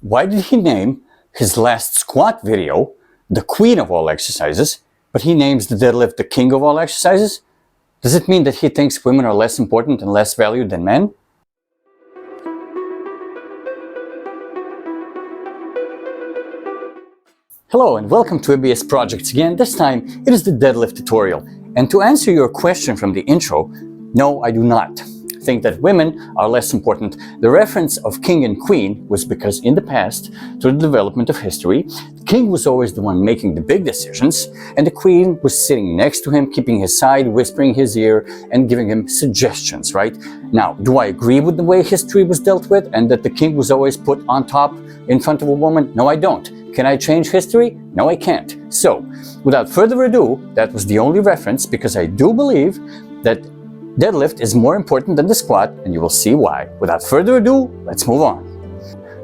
why did he name his last squat video the queen of all exercises, but he names the deadlift the king of all exercises? Does it mean that he thinks women are less important and less valued than men? Hello and welcome to ABS Projects again. This time it is the deadlift tutorial. And to answer your question from the intro, no, I do not think that women are less important. The reference of king and queen was because in the past, through the development of history, the king was always the one making the big decisions, and the queen was sitting next to him, keeping his side, whispering his ear, and giving him suggestions, right? Now, do I agree with the way history was dealt with, and that the king was always put on top in front of a woman? No, I don't. Can I change history? No, I can't. So, without further ado, that was the only reference, because I do believe that deadlift is more important than the squat, and you will see why. Without further ado, let's move on.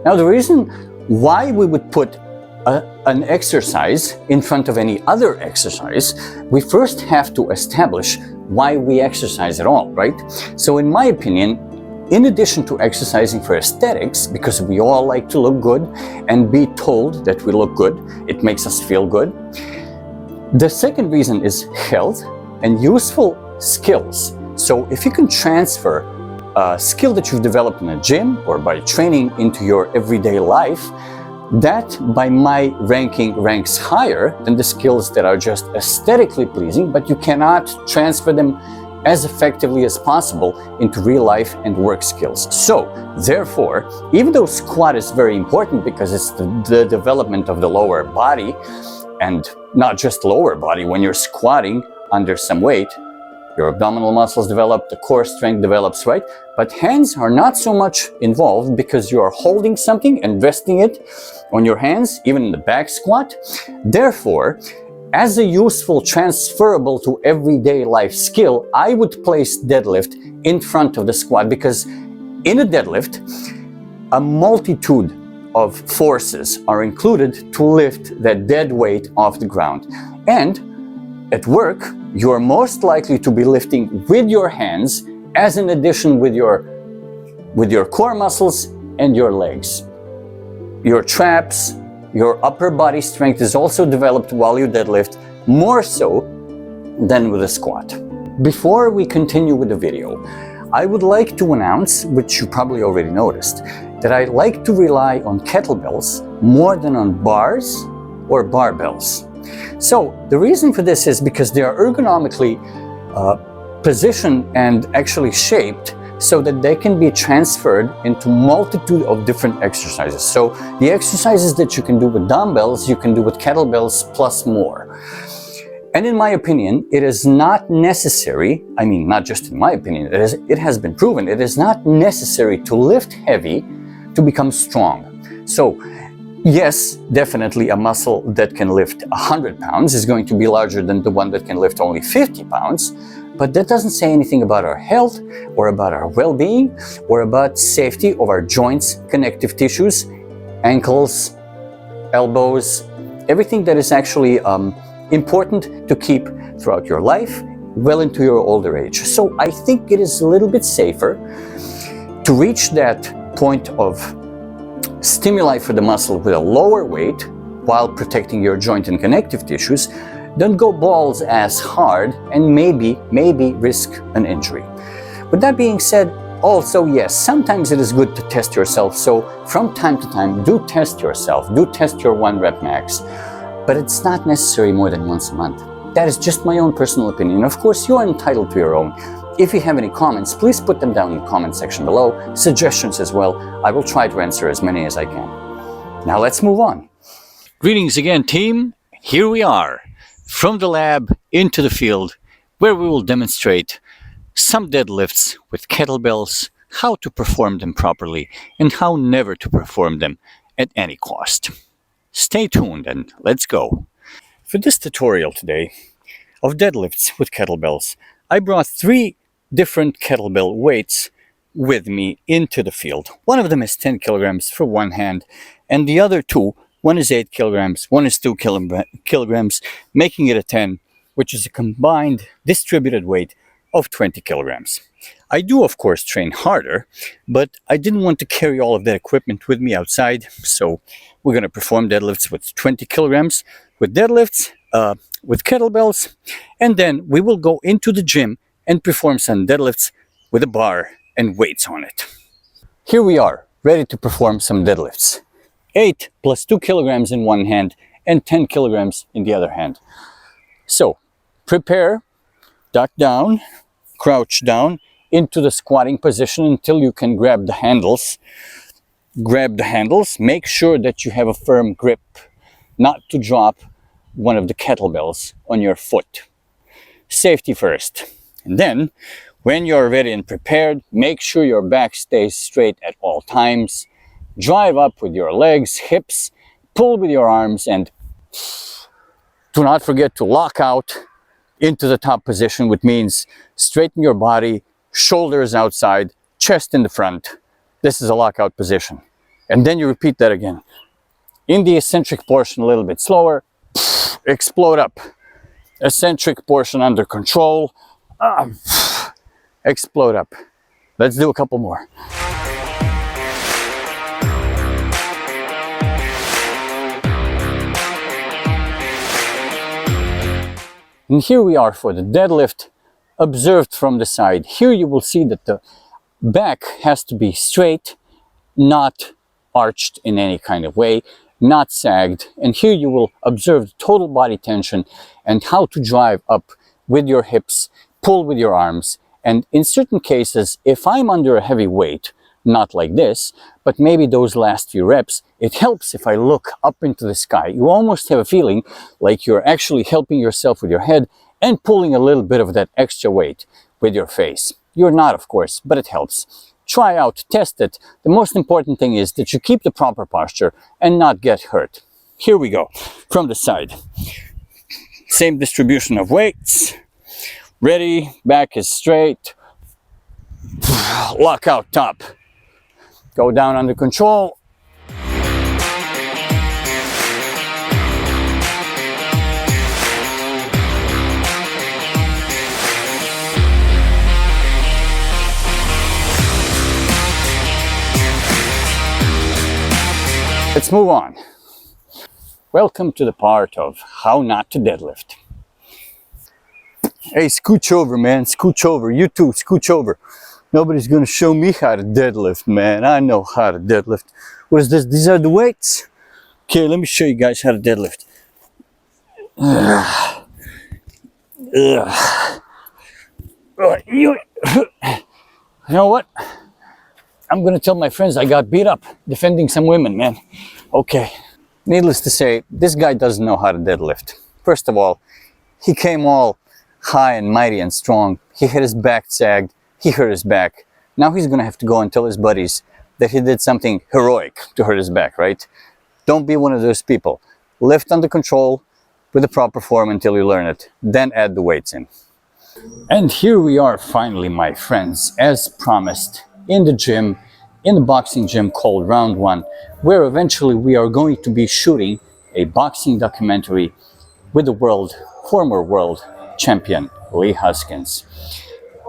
Now, the reason why we would put an exercise in front of any other exercise, we first have to establish why we exercise at all, right? So in my opinion, in addition to exercising for aesthetics, because we all like to look good and be told that we look good, it makes us feel good. The second reason is health and useful skills. So if you can transfer a skill that you've developed in a gym or by training into your everyday life, that by my ranking ranks higher than the skills that are just aesthetically pleasing, but you cannot transfer them as effectively as possible into real life and work skills. So therefore, even though squat is very important because it's the development of the lower body, and not just lower body, when you're squatting under some weight, your abdominal muscles develop, the core strength develops, right? But hands are not so much involved because you are holding something and resting it on your hands, even in the back squat. Therefore, as a useful, transferable to everyday life skill, I would place deadlift in front of the squat, because in a deadlift, a multitude of forces are included to lift that dead weight off the ground. And at work, you're most likely to be lifting with your hands as an addition with your core muscles and your legs. Your traps, your upper body strength is also developed while you deadlift, more so than with a squat. Before we continue with the video, I would like to announce, which you probably already noticed, that I like to rely on kettlebells more than on bars or barbells. So the reason for this is because they are ergonomically positioned and actually shaped so that they can be transferred into multitude of different exercises. So the exercises that you can do with dumbbells, you can do with kettlebells plus more. And in my opinion, it is not necessary, I mean, not just in my opinion, it has been proven, it is not necessary to lift heavy to become strong. So yes, definitely a muscle that can lift 100 pounds is going to be larger than the one that can lift only 50 pounds, but that doesn't say anything about our health or about our well-being or about safety of our joints, connective tissues, ankles, elbows, everything that is actually important to keep throughout your life, well into your older age. So I think it is a little bit safer to reach that point of stimuli for the muscle with a lower weight while protecting your joint and connective tissues than go balls as hard and maybe risk an injury. With that being said, also yes, sometimes it is good to test yourself. So from time to time, do test yourself, do test your 1 rep max, but it's not necessary more than once a month. That is just my own personal opinion. Of course, you are entitled to your own. If you have any comments, please put them down in the comment section below. Suggestions as well. I will try to answer as many as I can. Now let's move on. Greetings again, team. Here we are, from the lab into the field, where we will demonstrate some deadlifts with kettlebells, how to perform them properly, and how never to perform them at any cost. Stay tuned and let's go. For this tutorial today of deadlifts with kettlebells, I brought 3 different kettlebell weights with me into the field. One of them is 10 kilograms for one hand, and the other 2, one is 8 kilograms, one is 2 kilograms, making it a 10, which is a combined distributed weight of 20 kilograms. I do, of course, train harder, but I didn't want to carry all of that equipment with me outside, so we're going to perform deadlifts with 20 kilograms, with deadlifts, with kettlebells, and then we will go into the gym and perform some deadlifts with a bar and weights on it. Here we are, ready to perform some deadlifts. 8 plus 2 kilograms in one hand and 10 kilograms in the other hand. So, prepare, duck down, crouch down into the squatting position until you can grab the handles. Grab the handles, make sure that you have a firm grip, not to drop one of the kettlebells on your foot. Safety first. And then, when you're ready and prepared, make sure your back stays straight at all times. Drive up with your legs, hips, pull with your arms, and do not forget to lock out into the top position, which means straighten your body, shoulders outside, chest in the front. This is a lockout position. And then you repeat that again. In the eccentric portion, a little bit slower, explode up. Eccentric portion under control, explode up. Let's do a couple more. And here we are for the deadlift, observed from the side. Here you will see that the back has to be straight, not arched in any kind of way, not sagged. And here you will observe the total body tension and how to drive up with your hips, pull with your arms. And in certain cases, if I'm under a heavy weight, not like this, but maybe those last few reps, it helps if I look up into the sky. You almost have a feeling like you're actually helping yourself with your head and pulling a little bit of that extra weight with your face. You're not, of course, but it helps. Try out, test it. The most important thing is that you keep the proper posture and not get hurt. Here we go, from the side. Same distribution of weights. Ready, back is straight. Lock out top. Go down under control. Let's move on. Welcome to the part of how not to deadlift. Hey, scooch over, man, scooch over. You too, scooch over. Nobody's gonna show me how to deadlift, man. I know how to deadlift. What is this? These are the weights? Okay, let me show you guys how to deadlift. You know what? I'm gonna tell my friends I got beat up defending some women, man. Okay. Needless to say, this guy doesn't know how to deadlift. First of all, he came all high and mighty and strong. He had his back sagged. He hurt his back. Now he's gonna have to go and tell his buddies that he did something heroic to hurt his back, right? Don't be one of those people. Lift under control with the proper form until you learn it. Then add the weights in. And here we are finally, my friends, as promised, in the gym, in the boxing gym called Round 1, where eventually we are going to be shooting a boxing documentary with the former world champion, Lee Huskins.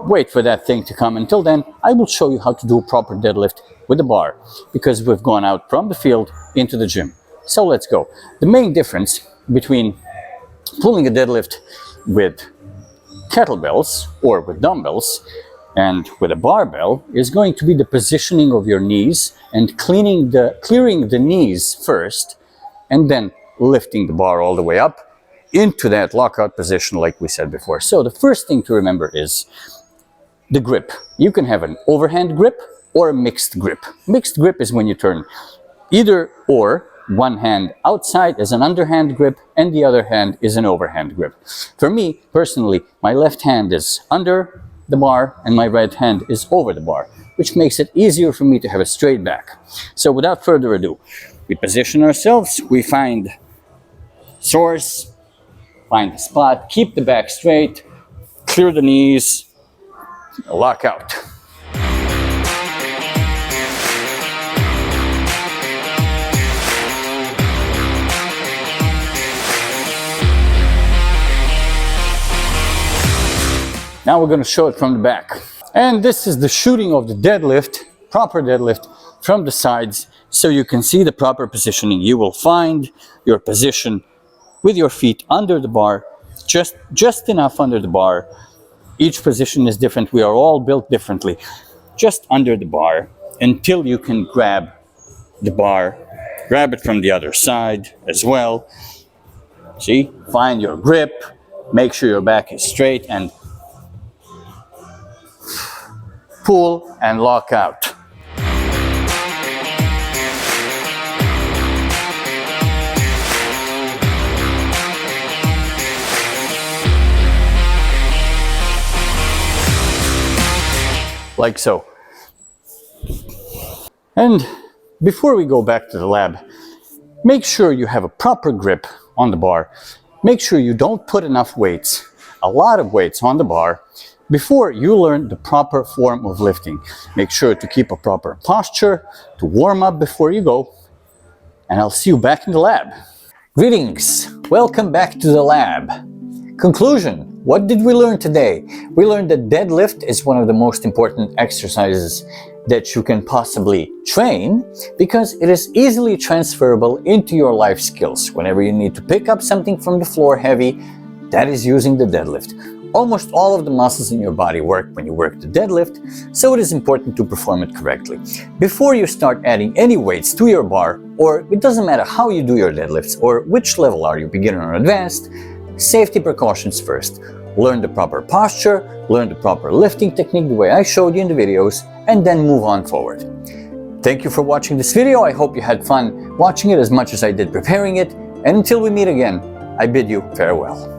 Wait for that thing to come. Until then, I will show you how to do a proper deadlift with a bar, because we've gone out from the field into the gym. So let's go. The main difference between pulling a deadlift with kettlebells or with dumbbells and with a barbell is going to be the positioning of your knees and clearing the knees first, and then lifting the bar all the way up into that lockout position like we said before. So the first thing to remember is the grip. You can have an overhand grip or a mixed grip. Mixed grip is when you turn either or, one hand outside as an underhand grip and the other hand is an overhand grip. For me, personally, my left hand is under the bar and my right hand is over the bar, which makes it easier for me to have a straight back. So without further ado, we position ourselves, we find source, find the spot, keep the back straight, clear the knees, lock out. Now we're going to show it from the back. And this is the shooting of the deadlift, proper deadlift from the sides, so you can see the proper positioning. You will find your position with your feet under the bar, just enough under the bar. Each position is different. We are all built differently. Just under the bar until you can grab the bar, grab it from the other side as well. See, find your grip, make sure your back is straight, and pull and lock out. Like so. And before we go back to the lab, make sure you have a proper grip on the bar. Make sure you don't put enough weights, a lot of weights on the bar, before you learn the proper form of lifting. Make sure to keep a proper posture, to warm up before you go, and I'll see you back in the lab. Greetings, welcome back to the lab. Conclusion, what did we learn today? We learned that deadlift is one of the most important exercises that you can possibly train because it is easily transferable into your life skills. Whenever you need to pick up something from the floor heavy, that is using the deadlift. Almost all of the muscles in your body work when you work the deadlift, so it is important to perform it correctly. Before you start adding any weights to your bar, or it doesn't matter how you do your deadlifts or which level are you, beginner or advanced, safety precautions first. Learn the proper posture, learn the proper lifting technique the way I showed you in the videos, and then move on forward. Thank you for watching this video. I hope you had fun watching it as much as I did preparing it. And until we meet again, I bid you farewell.